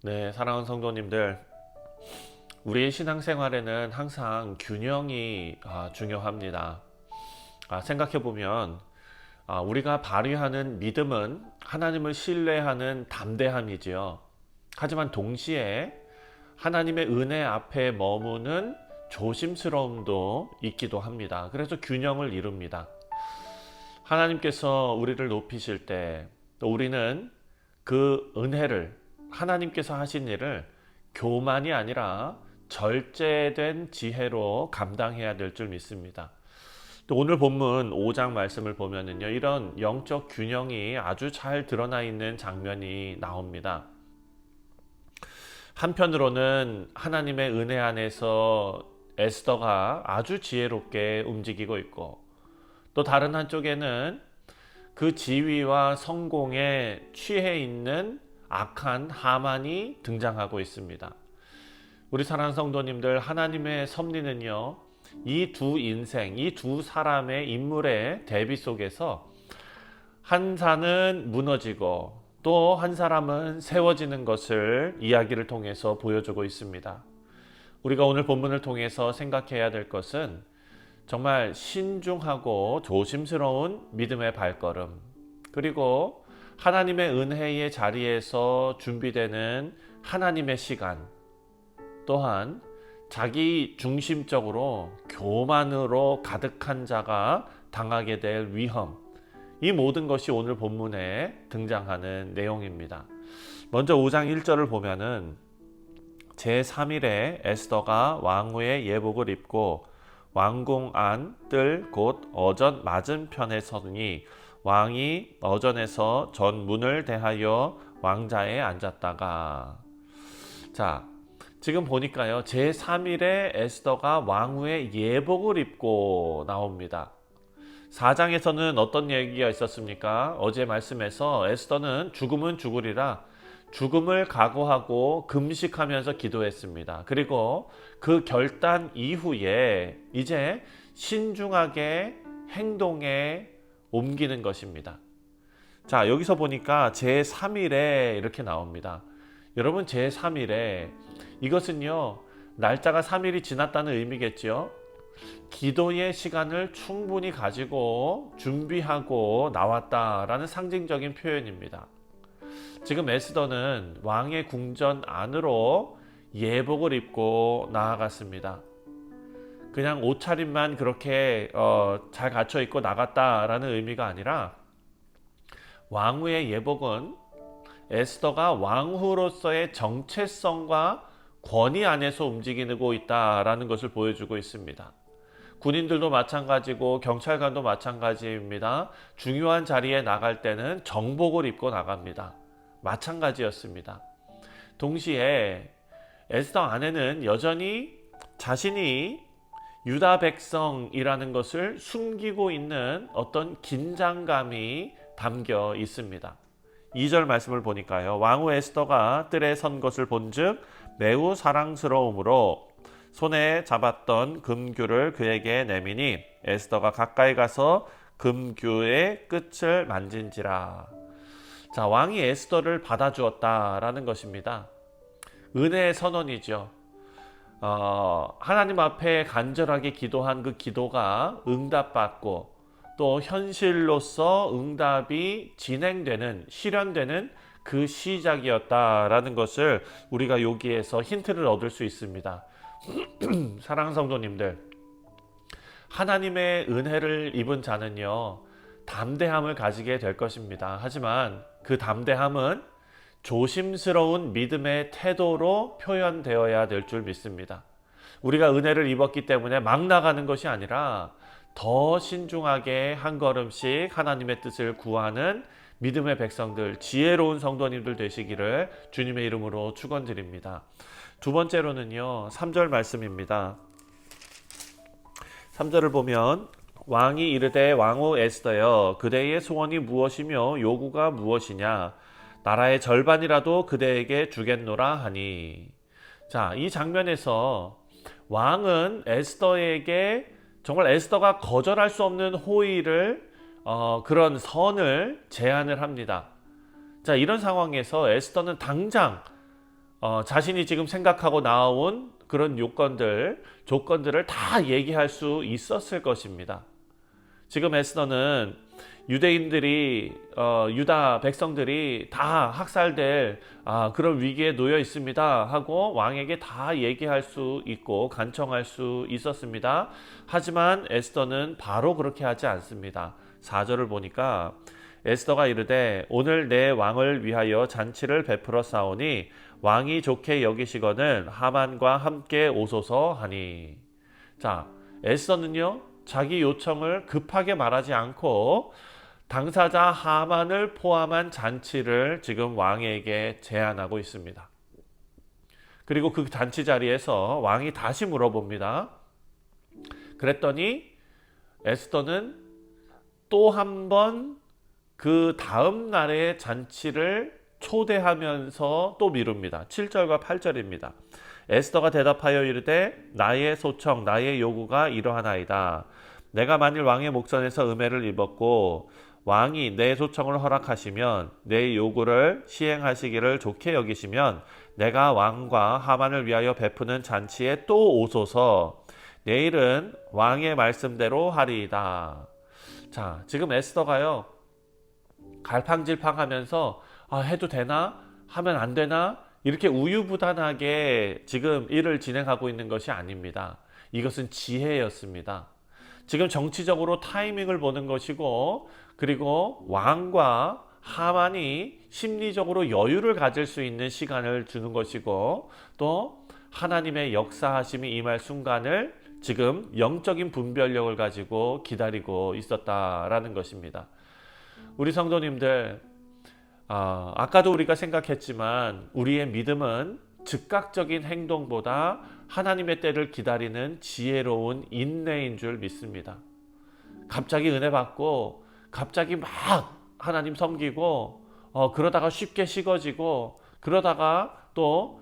네, 사랑하는 성도님들, 우리의 신앙생활에는 항상 균형이 중요합니다. 생각해보면 우리가 발휘하는 믿음은 하나님을 신뢰하는 담대함이지요. 하지만 동시에 하나님의 은혜 앞에 머무는 조심스러움도 있기도 합니다. 그래서 균형을 이룹니다. 하나님께서 우리를 높이실 때, 또 우리는 그 은혜를, 하나님께서 하신 일을 교만이 아니라 절제된 지혜로 감당해야 될 줄 믿습니다. 또 오늘 본문 5장 말씀을 보면은요, 이런 영적 균형이 아주 잘 드러나 있는 장면이 나옵니다. 한편으로는 하나님의 은혜 안에서 에스더가 아주 지혜롭게 움직이고 있고, 또 다른 한쪽에는 그 지위와 성공에 취해 있는 악한 하만이 등장하고 있습니다. 우리 사랑하는 성도님들, 하나님의 섭리는요, 이 두 인생, 이 두 사람의 인물의 대비 속에서 한 산은 무너지고 또 한 사람은 세워지는 것을 이야기를 통해서 보여주고 있습니다. 우리가 오늘 본문을 통해서 생각해야 될 것은 정말 신중하고 조심스러운 믿음의 발걸음, 그리고 하나님의 은혜의 자리에서 준비되는 하나님의 시간, 또한 자기 중심적으로 교만으로 가득한 자가 당하게 될 위험, 이 모든 것이 오늘 본문에 등장하는 내용입니다. 먼저 5장 1절을 보면은 제3일에 에스더가 왕후의 예복을 입고 왕궁 안 뜰 곧 어전 맞은편에 서니 왕이 어전에서 전문을 대하여 왕자에 앉았다가, 자, 지금 보니까요, 제3일에 에스더가 왕후의 예복을 입고 나옵니다. 4장에서는 어떤 얘기가 있었습니까? 어제 말씀에서 에스더는 죽으면 죽으리라 죽음을 각오하고 금식하면서 기도했습니다. 그리고 그 결단 이후에 이제 신중하게 행동에 옮기는 것입니다. 자, 여기서 보니까 제3일에 이렇게 나옵니다. 여러분, 제3일에 이것은요, 날짜가 3일이 지났다는 의미겠죠. 기도의 시간을 충분히 가지고 준비하고 나왔다라는 상징적인 표현입니다. 지금 에스더는 왕의 궁전 안으로 예복을 입고 나아갔습니다. 그냥 옷차림만 그렇게 잘 갖춰 입고 나갔다라는 의미가 아니라, 왕후의 예복은 에스더가 왕후로서의 정체성과 권위 안에서 움직이고 있다라는 것을 보여주고 있습니다. 군인들도 마찬가지고 경찰관도 마찬가지입니다. 중요한 자리에 나갈 때는 정복을 입고 나갑니다. 마찬가지였습니다. 동시에 에스더 안에는 여전히 자신이 유다 백성이라는 것을 숨기고 있는 어떤 긴장감이 담겨 있습니다. 2절 말씀을 보니까요, 왕후 에스더가 뜰에 선 것을 본즉 매우 사랑스러움으로 손에 잡았던 금규를 그에게 내미니 에스더가 가까이 가서 금규의 끝을 만진지라. 자, 왕이 에스더를 받아주었다라는 것입니다. 은혜의 선언이죠. 하나님 앞에 간절하게 기도한 그 기도가 응답받고 또 현실로서 응답이 진행되는, 실현되는 그 시작이었다라는 것을 우리가 여기에서 힌트를 얻을 수 있습니다. 사랑하는 성도님들, 하나님의 은혜를 입은 자는요, 담대함을 가지게 될 것입니다. 하지만 그 담대함은 조심스러운 믿음의 태도로 표현되어야 될 줄 믿습니다. 우리가 은혜를 입었기 때문에 막 나가는 것이 아니라 더 신중하게 한 걸음씩 하나님의 뜻을 구하는 믿음의 백성들, 지혜로운 성도님들 되시기를 주님의 이름으로 축원드립니다. 두 번째로는요, 3절 말씀입니다. 3절을 보면 왕이 이르되 왕후 에스더여, 그대의 소원이 무엇이며 요구가 무엇이냐? 나라의 절반이라도 그대에게 주겠노라 하니. 자, 이 장면에서 왕은 에스더에게 정말 에스더가 거절할 수 없는 호의를, 그런 선을 제안을 합니다. 자, 이런 상황에서 에스더는 당장 자신이 지금 생각하고 나온 그런 조건들을 다 얘기할 수 있었을 것입니다. 지금 에스더는 유대인들이 유다 백성들이 다 학살될 그런 위기에 놓여 있습니다 하고 왕에게 다 얘기할 수 있고 간청할 수 있었습니다. 하지만 에스더는 바로 그렇게 하지 않습니다. 4절을 보니까 에스더가 이르되 오늘 내 왕을 위하여 잔치를 베풀어 싸우니 왕이 좋게 여기시거늘 하만과 함께 오소서 하니. 자, 에스더는요 자기 요청을 급하게 말하지 않고 당사자 하만을 포함한 잔치를 지금 왕에게 제안하고 있습니다. 그리고 그 잔치 자리에서 왕이 다시 물어봅니다. 그랬더니 에스더는 또 한 번 그 다음 날의 잔치를 초대하면서 또 미룹니다. 7절과 8절입니다. 에스더가 대답하여 이르되 나의 소청 나의 요구가 이러하나이다. 내가 만일 왕의 목전에서 음해를 입었고 왕이 내 소청을 허락하시면 내 요구를 시행하시기를 좋게 여기시면 내가 왕과 하만을 위하여 베푸는 잔치에 또 오소서. 내일은 왕의 말씀대로 하리이다. 자, 지금 에스더가요 갈팡질팡하면서 해도 되나? 하면 안 되나? 이렇게 우유부단하게 지금 일을 진행하고 있는 것이 아닙니다. 이것은 지혜였습니다. 지금 정치적으로 타이밍을 보는 것이고, 그리고 왕과 하만이 심리적으로 여유를 가질 수 있는 시간을 주는 것이고, 또 하나님의 역사하심이 임할 순간을 지금 영적인 분별력을 가지고 기다리고 있었다라는 것입니다. 우리 성도님들, 아까도 우리가 생각했지만 우리의 믿음은 즉각적인 행동보다 하나님의 때를 기다리는 지혜로운 인내인 줄 믿습니다. 갑자기 은혜 받고 갑자기 막 하나님 섬기고 그러다가 쉽게 식어지고 그러다가 또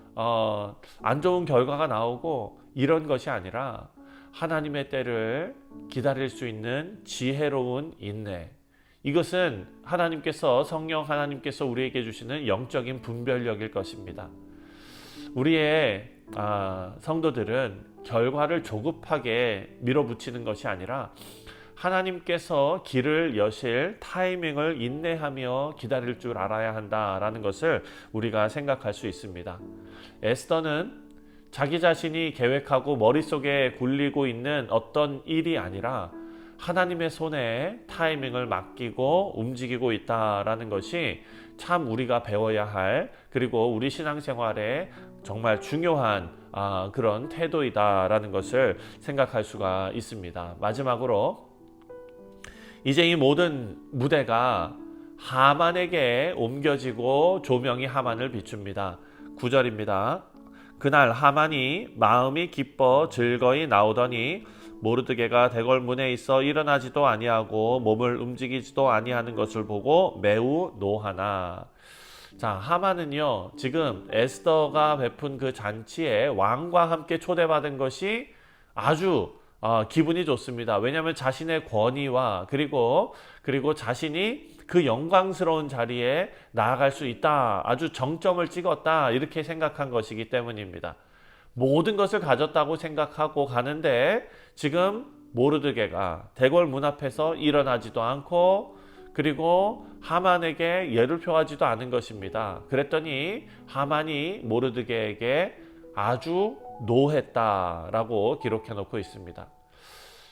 안 좋은 결과가 나오고 이런 것이 아니라 하나님의 때를 기다릴 수 있는 지혜로운 인내, 이것은 성령 하나님께서 우리에게 주시는 영적인 분별력일 것입니다. 우리의 성도들은 결과를 조급하게 밀어붙이는 것이 아니라 하나님께서 길을 여실 타이밍을 인내하며 기다릴 줄 알아야 한다라는 것을 우리가 생각할 수 있습니다. 에스더는 자기 자신이 계획하고 머릿속에 굴리고 있는 어떤 일이 아니라 하나님의 손에 타이밍을 맡기고 움직이고 있다라는 것이 참 우리가 배워야 할, 그리고 우리 신앙생활에 정말 중요한 그런 태도이다라는 것을 생각할 수가 있습니다. 마지막으로 이제 이 모든 무대가 하만에게 옮겨지고 조명이 하만을 비춥니다. 9절입니다. 그날 하만이 마음이 기뻐 즐거이 나오더니 모르드게가 대궐문에 있어 일어나지도 아니하고 몸을 움직이지도 아니하는 것을 보고 매우 노하나. 자, 하만은요 지금 에스더가 베푼 그 잔치에 왕과 함께 초대받은 것이 아주 기분이 좋습니다. 왜냐하면 자신의 권위와 그리고 자신이 그 영광스러운 자리에 나아갈 수 있다, 아주 정점을 찍었다, 이렇게 생각한 것이기 때문입니다. 모든 것을 가졌다고 생각하고 가는데 지금 모르드게가 대궐 문 앞에서 일어나지도 않고 그리고 하만에게 예를 표하지도 않은 것입니다. 그랬더니 하만이 모르드게에게 아주 노했다라고 기록해 놓고 있습니다.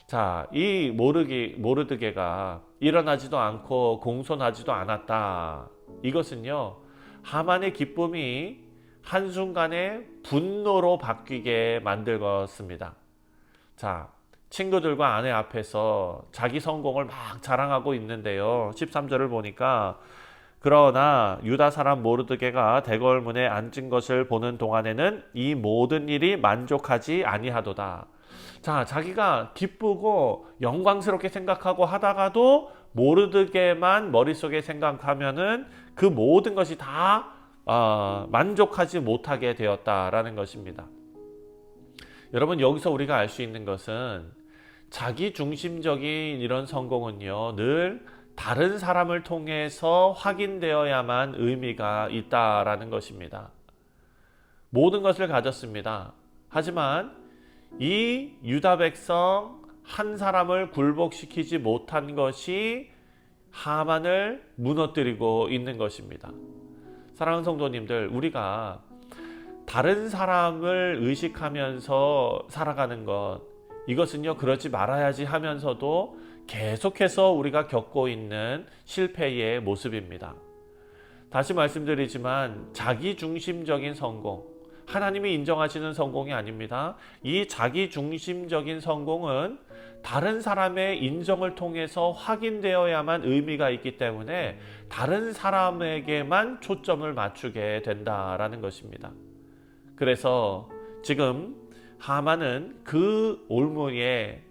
자, 이 모르드게가 일어나지도 않고 공손하지도 않았다. 이것은요, 하만의 기쁨이 한순간에 분노로 바뀌게 만들었습니다. 자, 친구들과 아내 앞에서 자기 성공을 막 자랑하고 있는데요. 13절을 보니까 그러나 유다 사람 모르드게가 대궐문에 앉은 것을 보는 동안에는 이 모든 일이 만족하지 아니하도다. 자, 자기가 기쁘고 영광스럽게 생각하고 하다가도 모르드게만 머릿속에 생각하면은 그 모든 것이 다 만족하지 못하게 되었다라는 것입니다. 여러분, 여기서 우리가 알 수 있는 것은 자기 중심적인 이런 성공은요, 늘 다른 사람을 통해서 확인되어야만 의미가 있다라는 것입니다. 모든 것을 가졌습니다. 하지만 이 유다 백성 한 사람을 굴복시키지 못한 것이 하만을 무너뜨리고 있는 것입니다. 사랑하는 성도님들, 우리가 다른 사람을 의식하면서 살아가는 것, 이것은요 그러지 말아야지 하면서도 계속해서 우리가 겪고 있는 실패의 모습입니다. 다시 말씀드리지만 자기중심적인 성공, 하나님이 인정하시는 성공이 아닙니다. 이 자기중심적인 성공은 다른 사람의 인정을 통해서 확인되어야만 의미가 있기 때문에 다른 사람에게만 초점을 맞추게 된다라는 것입니다. 그래서 지금 하만은 그 올무에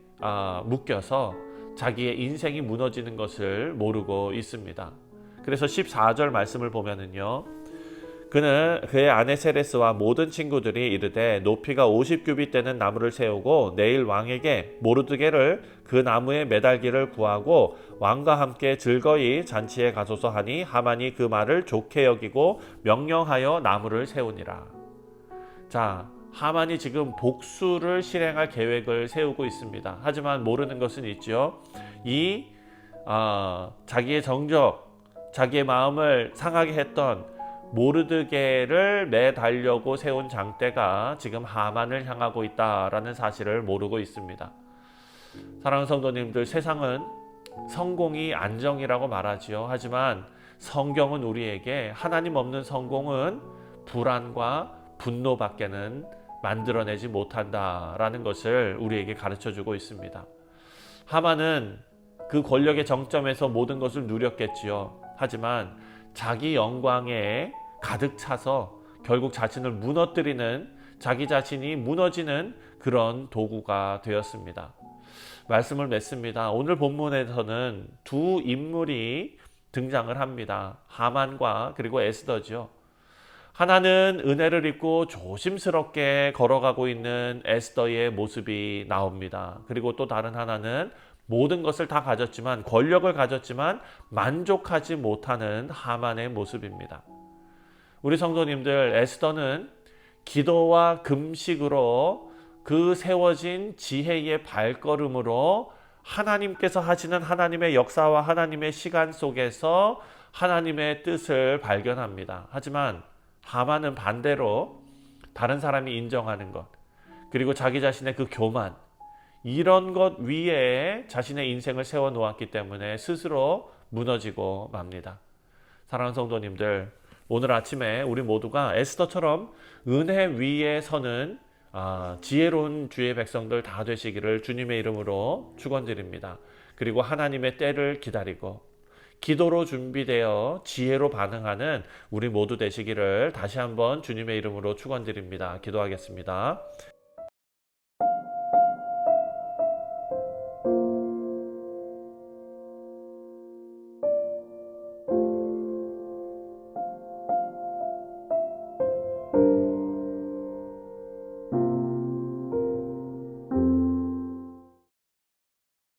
묶여서 자기의 인생이 무너지는 것을 모르고 있습니다. 그래서 14절 말씀을 보면은요, 그는 그의 아내 세레스와 모든 친구들이 이르되 높이가 50규빗 되는 나무를 세우고 내일 왕에게 모르드게를 그 나무에 매달기를 구하고 왕과 함께 즐거이 잔치에 가소서 하니 하만이 그 말을 좋게 여기고 명령하여 나무를 세우니라. 자, 하만이 지금 복수를 실행할 계획을 세우고 있습니다. 하지만 모르는 것은 있죠. 자기의 정적, 자기의 마음을 상하게 했던 모르드게를 매달려고 세운 장대가 지금 하만을 향하고 있다라는 사실을 모르고 있습니다. 사랑하는 성도님들, 세상은 성공이 안정이라고 말하지요. 하지만 성경은 우리에게 하나님 없는 성공은 불안과 분노밖에는 만들어내지 못한다라는 것을 우리에게 가르쳐주고 있습니다. 하만은 그 권력의 정점에서 모든 것을 누렸겠지요. 하지만 자기 영광에 가득 차서 결국 자신을 무너뜨리는, 자기 자신이 무너지는 그런 도구가 되었습니다. 말씀을 맺습니다. 오늘 본문에서는 두 인물이 등장을 합니다. 하만과 그리고 에스더죠. 하나는 은혜를 입고 조심스럽게 걸어가고 있는 에스더의 모습이 나옵니다. 그리고 또 다른 하나는 모든 것을 다 가졌지만, 권력을 가졌지만 만족하지 못하는 하만의 모습입니다. 우리 성도님들, 에스더는 기도와 금식으로 그 세워진 지혜의 발걸음으로 하나님께서 하시는 하나님의 역사와 하나님의 시간 속에서 하나님의 뜻을 발견합니다. 하지만 하만은 반대로 다른 사람이 인정하는 것, 그리고 자기 자신의 그 교만, 이런 것 위에 자신의 인생을 세워놓았기 때문에 스스로 무너지고 맙니다. 사랑하는 성도님들, 오늘 아침에 우리 모두가 에스더처럼 은혜 위에 서는 지혜로운 주의 백성들 다 되시기를 주님의 이름으로 축원드립니다. 그리고 하나님의 때를 기다리고 기도로 준비되어 지혜로 반응하는 우리 모두 되시기를 다시 한번 주님의 이름으로 축원드립니다. 기도하겠습니다.